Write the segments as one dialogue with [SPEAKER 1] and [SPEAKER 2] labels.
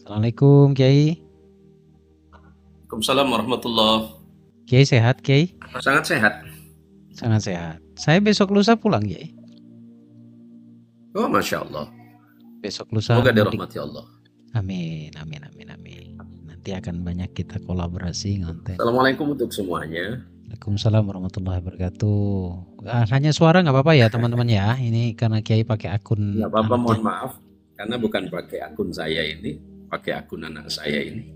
[SPEAKER 1] Assalamualaikum Kiai.
[SPEAKER 2] Waalaikumsalam warahmatullah.
[SPEAKER 1] Kiai sehat Kiai?
[SPEAKER 2] Sangat sehat.
[SPEAKER 1] Sangat sehat. Saya besok lusa pulang Kiai.
[SPEAKER 2] Oh, Masya Allah.
[SPEAKER 1] Besok lusa
[SPEAKER 2] Semoga
[SPEAKER 1] mudik.
[SPEAKER 2] dirahmati Allah.
[SPEAKER 1] Amin. Nanti akan banyak kita kolaborasi ngonten.
[SPEAKER 2] Assalamualaikum untuk semuanya.
[SPEAKER 1] Waalaikumsalam warahmatullahi wabarakatuh. Hanya suara nggak apa-apa ya teman-teman ya. Ini karena Kiai pakai akun
[SPEAKER 2] Nggak apa-apa,
[SPEAKER 1] anaknya.
[SPEAKER 2] mohon maaf. Karena bukan pakai akun saya ini, pakai akun anak saya ini.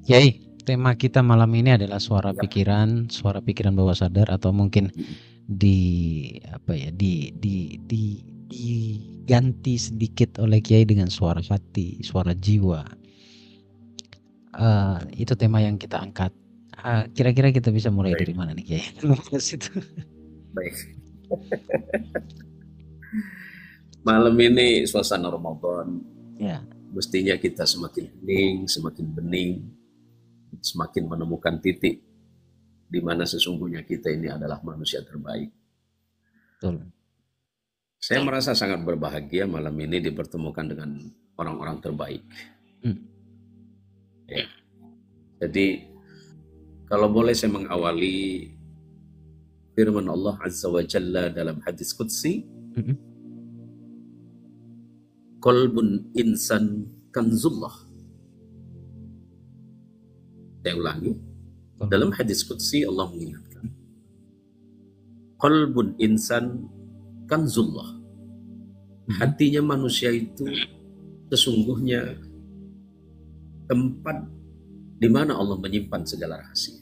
[SPEAKER 1] Kiai, tema kita malam ini adalah suara
[SPEAKER 2] Ya.
[SPEAKER 1] pikiran bawah sadar atau mungkin diganti sedikit oleh Kiai dengan suara hati, suara jiwa. Itu tema yang kita angkat. Kira-kira kita bisa mulai
[SPEAKER 2] Baik.
[SPEAKER 1] dari mana nih Kiai?
[SPEAKER 2] Baik. Malam ini suasana Ramadan.
[SPEAKER 1] Ya.
[SPEAKER 2] Mestinya kita semakin hening, semakin bening, semakin menemukan titik di mana sesungguhnya kita ini adalah manusia terbaik.
[SPEAKER 1] Betul.
[SPEAKER 2] Saya merasa sangat berbahagia malam ini dipertemukan dengan orang-orang terbaik. Ya. Jadi kalau boleh saya mengawali firman Allah Azza wa Jalla dalam hadis Qudsi, Qalbun insan kanzullah. Saya ulangi, dalam hadis Qudsi Allah mengingatkan, Qalbun insan kanzullah. Hatinya manusia itu sesungguhnya tempat di mana Allah menyimpan segala rahasia.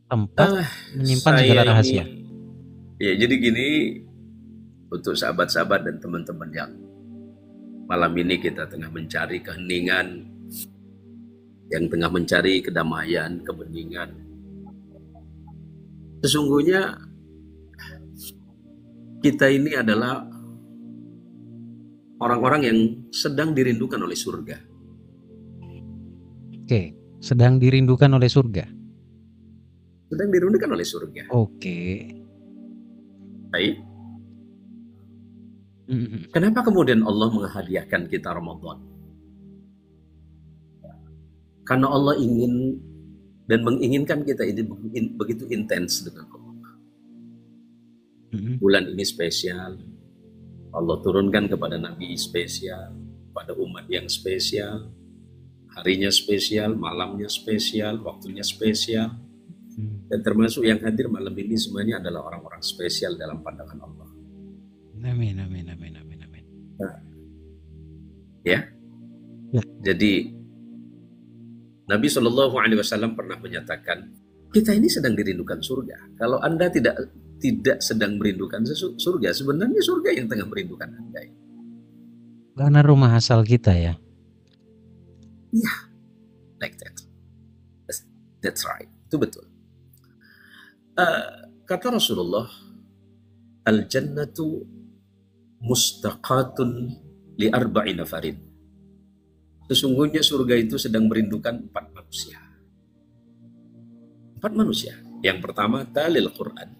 [SPEAKER 1] Tempat menyimpan segala rahasia.
[SPEAKER 2] Ya, jadi gini, untuk sahabat-sahabat dan teman-teman yang malam ini kita tengah mencari keheningan, yang tengah mencari kedamaian, kebeningan. Sesungguhnya kita ini adalah orang-orang yang sedang dirindukan oleh surga.
[SPEAKER 1] Oke, sedang dirindukan oleh surga.
[SPEAKER 2] Sedang dirindukan oleh surga.
[SPEAKER 1] Oke.
[SPEAKER 2] Baik. Kenapa kemudian Allah menghadiahkan kita Ramadan? Karena Allah ingin dan menginginkan kita ini begitu intens dengan Allah. Bulan ini spesial. Allah turunkan kepada Nabi spesial, pada umat yang spesial, harinya spesial, malamnya spesial, waktunya spesial, dan termasuk yang hadir malam ini semuanya adalah orang-orang spesial dalam pandangan Allah.
[SPEAKER 1] Amin.
[SPEAKER 2] Nah, ya. Jadi Nabi SAW pernah menyatakan, kita ini sedang dirindukan surga. Kalau Anda tidak sedang merindukan surga, sebenarnya surga yang tengah merindukan Anda.
[SPEAKER 1] Karena rumah asal kita ya.
[SPEAKER 2] Iya, like that. That's right. Itu betul. Kata Rasulullah, al-jannatu mustaqatun li arba'i nafarin. Sesungguhnya surga itu sedang merindukan 4 manusia. 4 manusia. Yang pertama, talil Quran.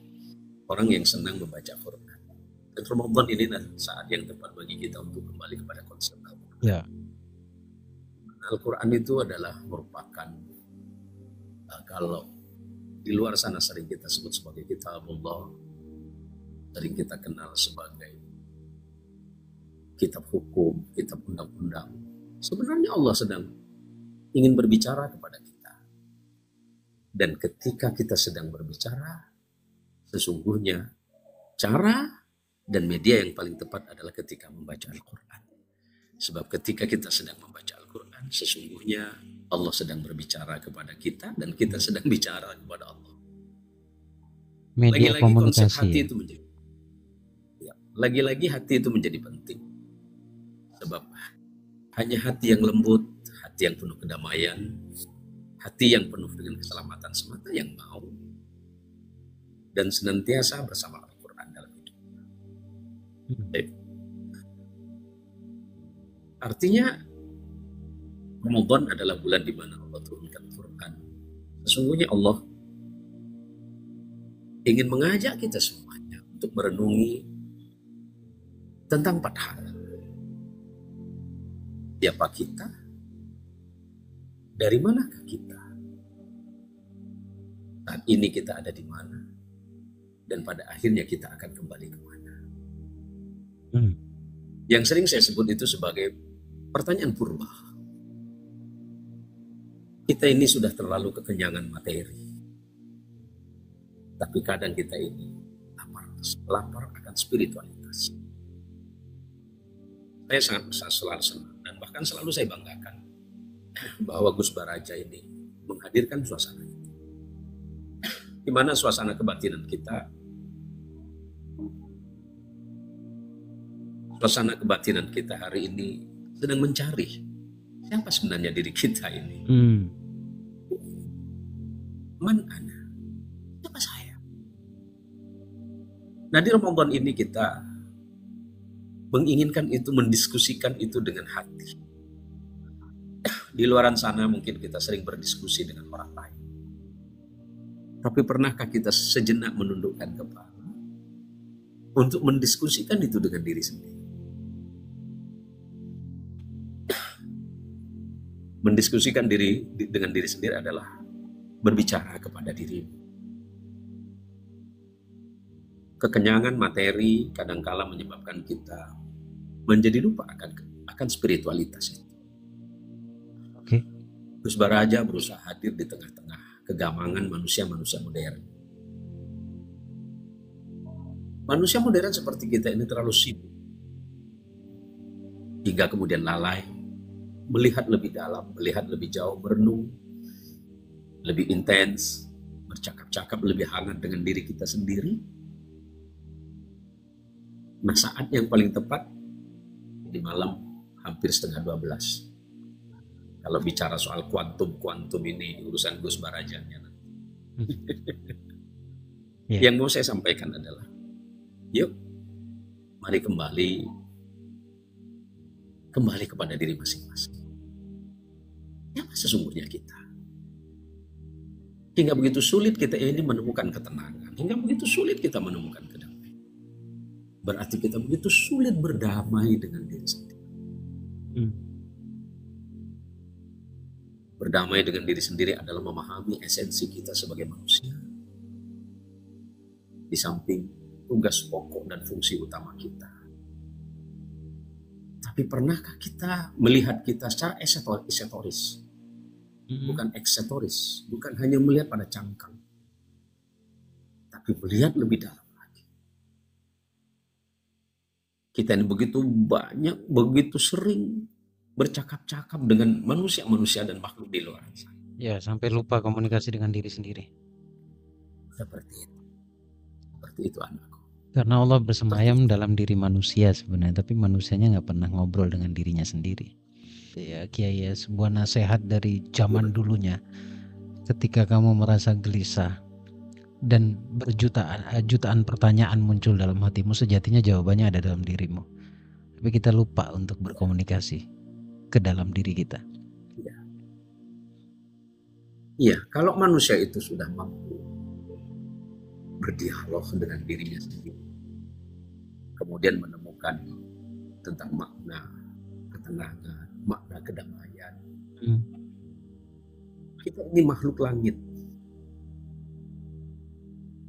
[SPEAKER 2] Orang yang senang membaca Quran. Dan Ramadan ini saat yang tepat bagi kita untuk kembali kepada konsep Al-Quran.
[SPEAKER 1] Ya.
[SPEAKER 2] Al-Quran itu adalah merupakan, kalau di luar sana sering kita sebut sebagai kitabullah, sering kita kenal sebagai kitab hukum, kitab undang-undang. Sebenarnya Allah sedang ingin berbicara kepada kita. Dan ketika kita sedang berbicara, sesungguhnya cara dan media yang paling tepat adalah ketika membaca Al-Quran. Sebab ketika kita sedang membaca Al-Quran, sesungguhnya Allah sedang berbicara kepada kita dan kita sedang bicara kepada Allah.
[SPEAKER 1] Media
[SPEAKER 2] Lagi-lagi
[SPEAKER 1] komunikasi.
[SPEAKER 2] konsep hati itu menjadi, lagi-lagi hati itu menjadi penting. Sebab hanya hati yang lembut, hati yang penuh kedamaian, hati yang penuh dengan keselamatan semata yang mau dan senantiasa bersama Al-Quran dalam hidup. Artinya Ramadan adalah bulan di mana Allah turunkan Al-Quran. Sesungguhnya Allah ingin mengajak kita semuanya untuk merenungi tentang 4 hal. Siapa kita? Dari manakah kita? Saat ini kita ada di mana? Dan pada akhirnya kita akan kembali kemana? Yang sering saya sebut itu sebagai pertanyaan purba. Kita ini sudah terlalu kekenyangan materi. Tapi kadang kita ini lapar akan spiritualitas. Saya sangat selalu senang dan bahkan selalu saya banggakan bahwa Gus Baraja ini menghadirkan suasana itu. Di mana suasana kebatinan kita, hari ini sedang mencari siapa sebenarnya diri kita ini. Man ana? Siapa saya? Nah, di Ramadan ini kita menginginkan itu, mendiskusikan itu dengan hati. Di luaran sana mungkin kita sering berdiskusi dengan orang lain. Tapi pernahkah kita sejenak menundukkan kepala untuk mendiskusikan itu dengan diri sendiri? Mendiskusikan dengan diri sendiri adalah berbicara kepada dirimu. Kekenyangan materi kadangkala menyebabkan kita menjadi lupa akan spiritualitas itu.
[SPEAKER 1] Oke.
[SPEAKER 2] Gus Baraja berusaha hadir di tengah-tengah kegamangan manusia-manusia modern. Manusia modern seperti kita ini terlalu sibuk hingga kemudian lalai melihat lebih dalam, melihat lebih jauh, merenung lebih intens, bercakap-cakap lebih hangat dengan diri kita sendiri. Nah, saat yang paling tepat di malam hampir setengah 12. Kalau bicara soal kuantum ini urusan Gus Barajanya. Yang mau saya sampaikan adalah, yuk, mari kembali kepada diri masing-masing. Siapa sesungguhnya kita? Hingga begitu sulit kita ini menemukan ketenangan, hingga begitu sulit kita menemukan kedamaian. Berarti kita begitu sulit berdamai dengan diri sendiri. Berdamai dengan diri sendiri adalah memahami esensi kita sebagai manusia. Di samping tugas pokok dan fungsi utama kita. Tapi pernahkah kita melihat kita secara esetoris? Bukan eksetoris, bukan hanya melihat pada cangkang. Tapi melihat lebih dalam. Kita ini begitu banyak, begitu sering bercakap-cakap dengan manusia-manusia dan makhluk di luar sana.
[SPEAKER 1] Ya, sampai lupa komunikasi dengan diri sendiri.
[SPEAKER 2] Seperti itu anakku.
[SPEAKER 1] Karena Allah bersemayam dalam diri manusia sebenarnya, tapi manusianya nggak pernah ngobrol dengan dirinya sendiri. Ya, Kiai, ya, sebuah nasihat dari zaman dulunya. Ketika kamu merasa gelisah dan jutaan pertanyaan muncul dalam hatimu, sejatinya jawabannya ada dalam dirimu. Tapi kita lupa untuk berkomunikasi ke dalam diri kita.
[SPEAKER 2] Iya, kalau manusia itu sudah mampu berdialog dengan dirinya sendiri, kemudian menemukan tentang makna ketenangan, makna kedamaian. Kita ini makhluk langit.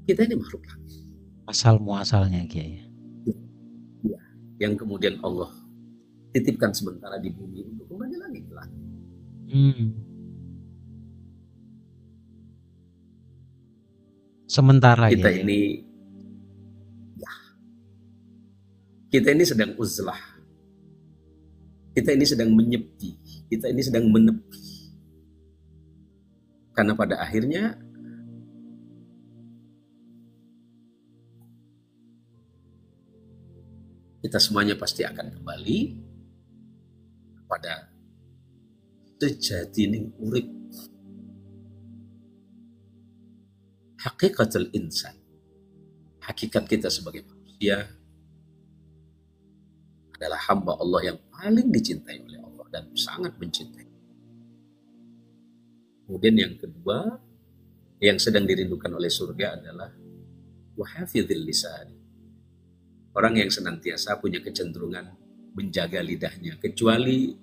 [SPEAKER 2] Kita ini makhluk langit.
[SPEAKER 1] Asal muasalnya, Kiai.
[SPEAKER 2] Ya, yang kemudian Allah titipkan sementara di bumi untuk kembali lagi ke langit.
[SPEAKER 1] Sementara
[SPEAKER 2] kita
[SPEAKER 1] ya.
[SPEAKER 2] Kita ini sedang uzlah. Kita ini sedang menyepi. Kita ini sedang menepi. Karena pada akhirnya kita semuanya pasti akan kembali pada sejatining urip, hakikatul insan. Hakikat kita sebagai manusia adalah hamba Allah yang paling dicintai oleh Allah dan sangat mencintai. Kemudian yang kedua, yang sedang dirindukan oleh surga adalah wahafidhil lisan. orang yang senantiasa punya kecenderungan menjaga lidahnya, kecuali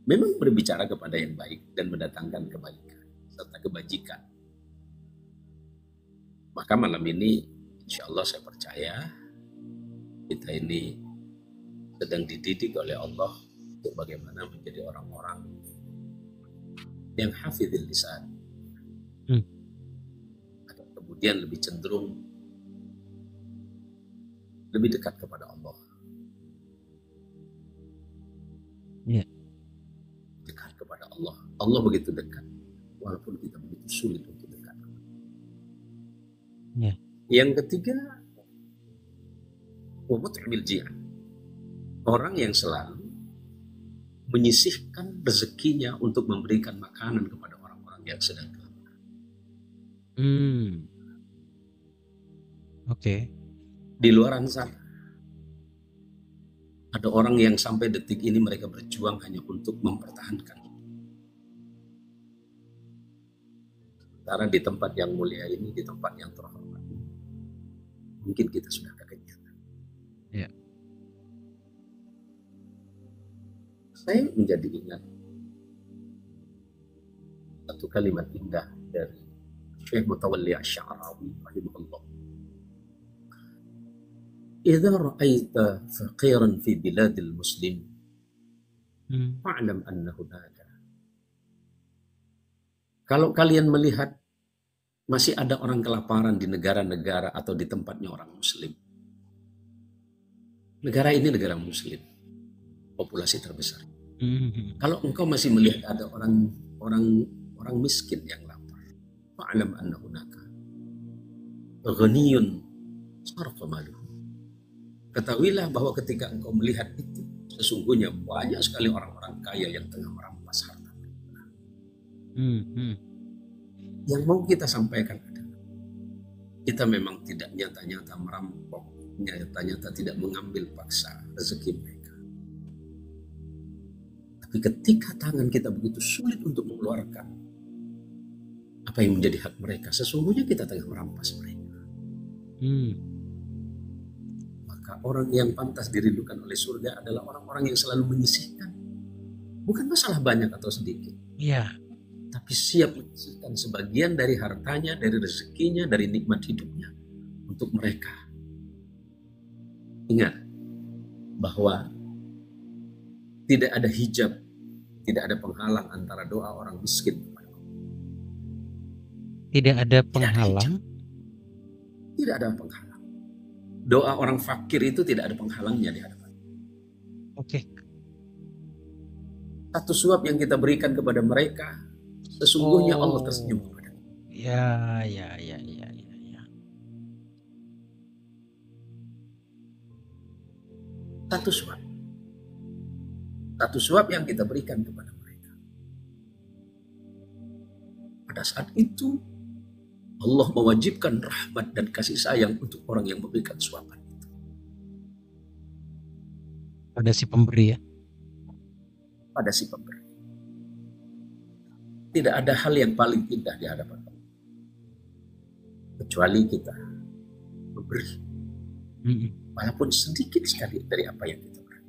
[SPEAKER 2] memang berbicara kepada yang baik dan mendatangkan kebaikan serta kebajikan. Maka malam ini insya Allah saya percaya kita ini sedang dididik oleh Allah untuk bagaimana menjadi orang-orang yang hafidhil lisan. Atau kemudian lebih cenderung lebih dekat kepada Allah.
[SPEAKER 1] Ya.
[SPEAKER 2] Dekat kepada Allah. Allah begitu dekat, walaupun kita begitu sulit untuk dekat.
[SPEAKER 1] Ya.
[SPEAKER 2] Yang ketiga, wamut'imil ji'an. Orang yang selalu menyisihkan rezekinya untuk memberikan makanan kepada orang-orang yang sedang kelaparan.
[SPEAKER 1] Oke.
[SPEAKER 2] Di luar sana ada orang yang sampai detik ini mereka berjuang hanya untuk mempertahankan hidup. Sementara di tempat yang mulia ini, di tempat yang terhormat ini, mungkin kita sudah kekenyangan.
[SPEAKER 1] Ya.
[SPEAKER 2] Saya menjadi ingat satu kalimat indah dari Syekh Mutawalli Asy-Sya'rawi rahimahullah. "Idza ra'aita faqiran fi biladil muslim, fa'lam anna hunaka." Kalau kalian melihat masih ada orang kelaparan di negara-negara atau di tempatnya orang muslim. Negara ini negara muslim, populasi terbesar. Kalau engkau masih melihat ada orang miskin yang lapar, fa'lam anna hunaka ghaniyun sarafa maluhu. Ketahuilah bahwa ketika engkau melihat itu, sesungguhnya banyak sekali orang-orang kaya yang tengah merampas harta. Yang mau kita sampaikan adalah kita memang tidak nyata-nyata merampok, nyata-nyata tidak mengambil paksa rezeki mereka. Tapi ketika tangan kita begitu sulit untuk mengeluarkan apa yang menjadi hak mereka, sesungguhnya kita tengah merampas mereka. Maka orang yang pantas dirindukan oleh surga adalah orang-orang yang selalu menyisihkan. Bukan masalah banyak atau sedikit.
[SPEAKER 1] Iya.
[SPEAKER 2] Tapi siap menyisihkan sebagian dari hartanya, dari rezekinya, dari nikmat hidupnya untuk mereka. Ingat bahwa tidak ada hijab, tidak ada penghalang antara doa orang miskin kepada Allah.
[SPEAKER 1] Tidak ada penghalang?
[SPEAKER 2] Tidak ada penghalang. Doa orang fakir itu tidak ada penghalangnya di hadapan.
[SPEAKER 1] Oke.
[SPEAKER 2] Satu suap yang kita berikan kepada mereka, sesungguhnya Allah tersenyum kepada kita.
[SPEAKER 1] Ya.
[SPEAKER 2] Satu suap yang kita berikan kepada mereka. Pada saat itu Allah mewajibkan rahmat dan kasih sayang untuk orang yang memberikan suapan itu.
[SPEAKER 1] Pada si pemberi ya?
[SPEAKER 2] Pada si pemberi. Tidak ada hal yang paling indah di hadapan Allah kecuali kita memberi. Walaupun sedikit sekali dari apa yang kita beri.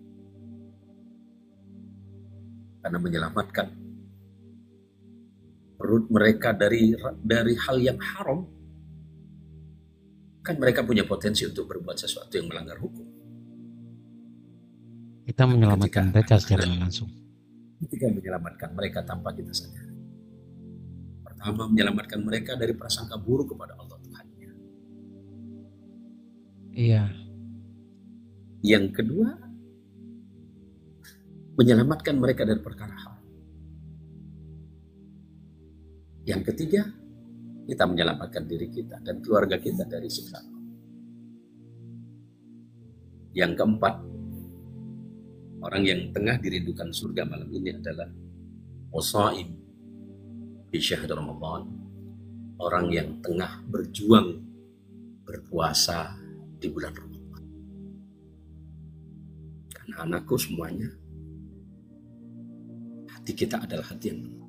[SPEAKER 2] Karena menyelamatkan perut mereka dari hal yang haram, kan mereka punya potensi untuk berbuat sesuatu yang melanggar hukum.
[SPEAKER 1] Kita menyelamatkan mereka secara langsung.
[SPEAKER 2] Ketika menyelamatkan mereka tanpa kita sadari. Pertama, menyelamatkan mereka dari prasangka buruk kepada Allah Tuhannya.
[SPEAKER 1] Iya.
[SPEAKER 2] Yang kedua, menyelamatkan mereka dari perkara haram. Yang ketiga, kita menyelamatkan diri kita dan keluarga kita dari siksa. Yang keempat, orang yang tengah dirindukan surga malam ini adalah wasaim di syahr Ramadan, orang yang tengah berjuang berpuasa di bulan Ramadan. Karena anakku semuanya, hati kita adalah hati yang benar.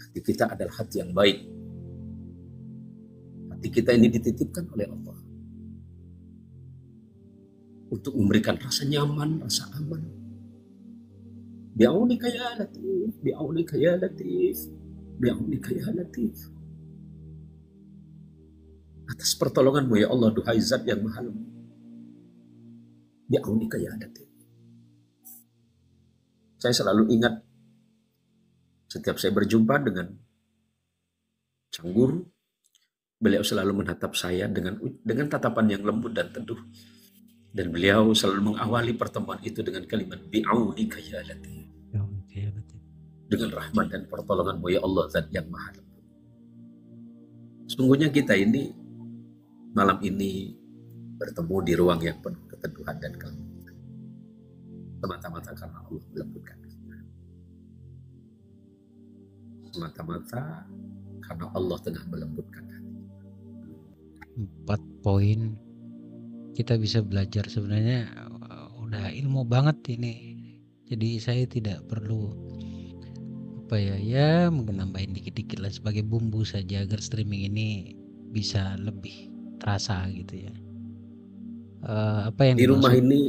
[SPEAKER 2] Hati kita adalah hati yang baik. Hati kita ini dititipkan oleh Allah untuk memberikan rasa nyaman, rasa aman. Bi'aunika ya Latif, bi'aunika ya Latif, bi'aunika ya Latif. Atas pertolonganmu ya Allah, duhai Zat yang Maha Lembut. Bi'aunika ya Latif. Saya selalu ingat setiap saya berjumpa dengan sang guru, beliau selalu menatap saya dengan tatapan yang lembut dan teduh. Dan beliau selalu mengawali pertemuan itu dengan kalimat bi'aunika ya Latif. Dengan rahmat dan pertolonganmu ya Allah, Zat yang Maha Lembut. Sungguhnya kita ini malam ini bertemu di ruang yang penuh keteduhan dan kelembutan, semata-mata karena Allah melembutkan kita, semata-mata karena Allah tengah melembutkan hati.
[SPEAKER 1] 4 poin kita bisa belajar, sebenarnya udah ilmu banget ini. Jadi saya tidak perlu mungkin nambahin dikit-dikit lah sebagai bumbu saja agar streaming ini bisa lebih terasa gitu ya. Apa yang
[SPEAKER 2] Di rumah
[SPEAKER 1] dimaksud?
[SPEAKER 2] ini,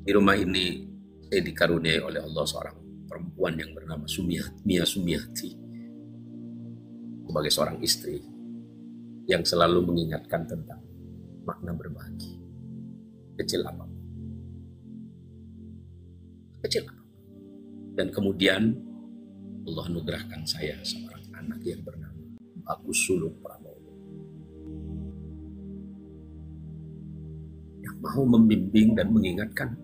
[SPEAKER 2] di rumah ini saya dikaruniai oleh Allah seorang perempuan yang bernama Mia Sumiati, sebagai seorang istri yang selalu mengingatkan tentang makna berbagi, kecil apapun, kecil apapun. Dan kemudian Allah anugerahkan saya seorang anak yang bernama Bagus Sulung Prabowo, yang mau membimbing dan mengingatkan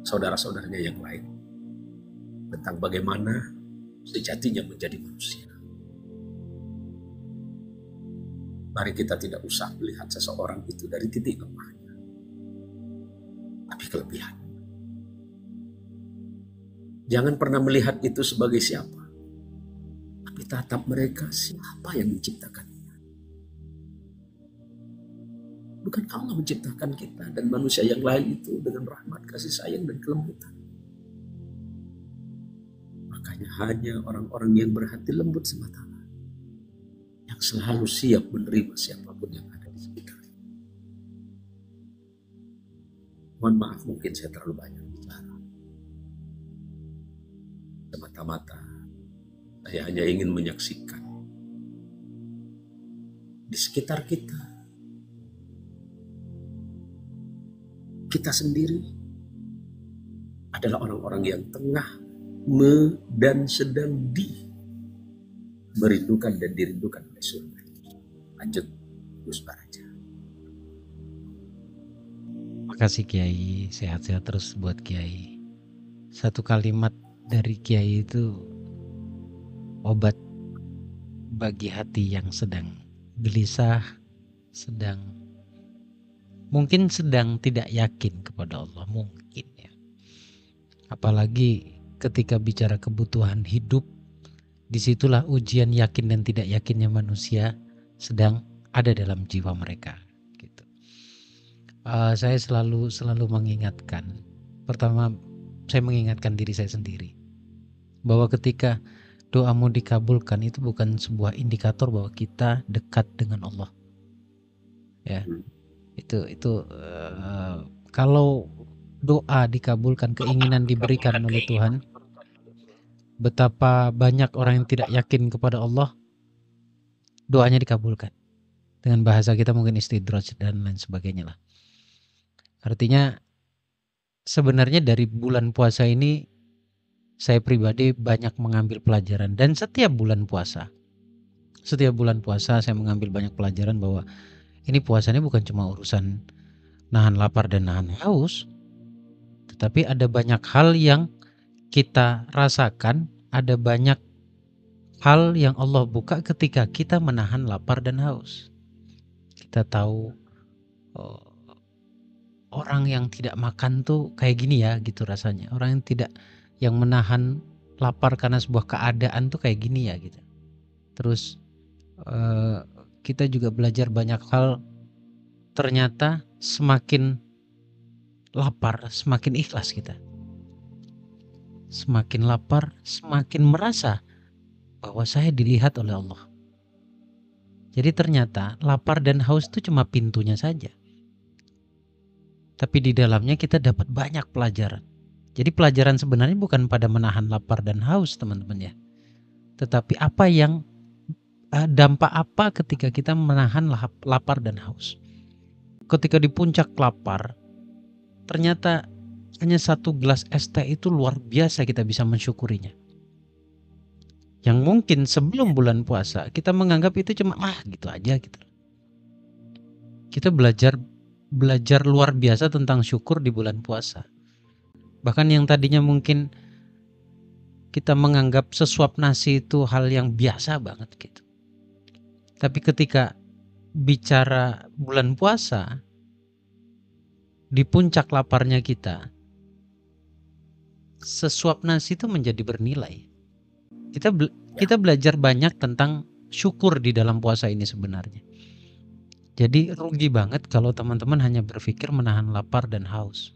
[SPEAKER 2] saudara-saudaranya yang lain tentang bagaimana sejatinya menjadi manusia. Mari kita tidak usah melihat seseorang itu dari titik lemahnya, tapi kelebihan. Jangan pernah melihat itu sebagai siapa, tapi tatap mereka siapa yang menciptakannya. Bukankah Allah menciptakan kita dan manusia yang lain itu dengan rahmat, kasih sayang, dan kelembutan? Makanya hanya orang-orang yang berhati lembut semata yang selalu siap menerima siapapun yang ada di sekitar. Mohon maaf, mungkin saya terlalu banyak bicara. Semata-mata saya hanya ingin menyaksikan di sekitar kita sendiri adalah orang-orang yang tengah dan sedang merindukan dan dirindukan oleh surga. Lanjut, Gus Baraja.
[SPEAKER 1] Makasih Kiai, sehat-sehat terus buat Kiai. Satu kalimat dari Kiai itu obat bagi hati yang sedang gelisah, mungkin sedang tidak yakin kepada Allah, mungkin ya. Apalagi ketika bicara kebutuhan hidup, disitulah ujian yakin dan tidak yakinnya manusia sedang ada dalam jiwa mereka. Gitu. Saya selalu mengingatkan. Pertama, saya mengingatkan diri saya sendiri bahwa ketika doamu dikabulkan itu bukan sebuah indikator bahwa kita dekat dengan Allah. Ya, itu kalau doa dikabulkan, keinginan diberikan oleh Tuhan, betapa banyak orang yang tidak yakin kepada Allah, doanya dikabulkan. Dengan bahasa kita mungkin istidraj dan lain sebagainya lah. Artinya sebenarnya dari bulan puasa ini saya pribadi banyak mengambil pelajaran, dan setiap bulan puasa saya mengambil banyak pelajaran bahwa ini puasanya bukan cuma urusan nahan lapar dan nahan haus, tetapi ada banyak hal yang kita rasakan, ada banyak hal yang Allah buka ketika kita menahan lapar dan haus. Kita tahu orang yang tidak makan tuh kayak gini ya gitu rasanya. Orang yang menahan lapar karena sebuah keadaan tuh kayak gini ya gitu. Terus kita juga belajar banyak hal. Ternyata semakin lapar semakin ikhlas kita. Semakin lapar semakin merasa bahwa saya dilihat oleh Allah. Jadi ternyata lapar dan haus itu cuma pintunya saja. Tapi di dalamnya kita dapat banyak pelajaran. Jadi pelajaran sebenarnya bukan pada menahan lapar dan haus, teman-teman ya. Tetapi dampak apa ketika kita menahan lapar dan haus. Ketika di puncak lapar, ternyata hanya 1 gelas es teh itu luar biasa kita bisa mensyukurinya. Yang mungkin sebelum bulan puasa kita menganggap itu cuma gitu aja gitu. Kita belajar luar biasa tentang syukur di bulan puasa. Bahkan yang tadinya mungkin kita menganggap sesuap nasi itu hal yang biasa banget gitu. Tapi ketika bicara bulan puasa, di puncak laparnya kita, sesuap nasi itu menjadi bernilai. Kita belajar banyak tentang syukur di dalam puasa ini sebenarnya. Jadi rugi banget kalau teman-teman hanya berpikir menahan lapar dan haus.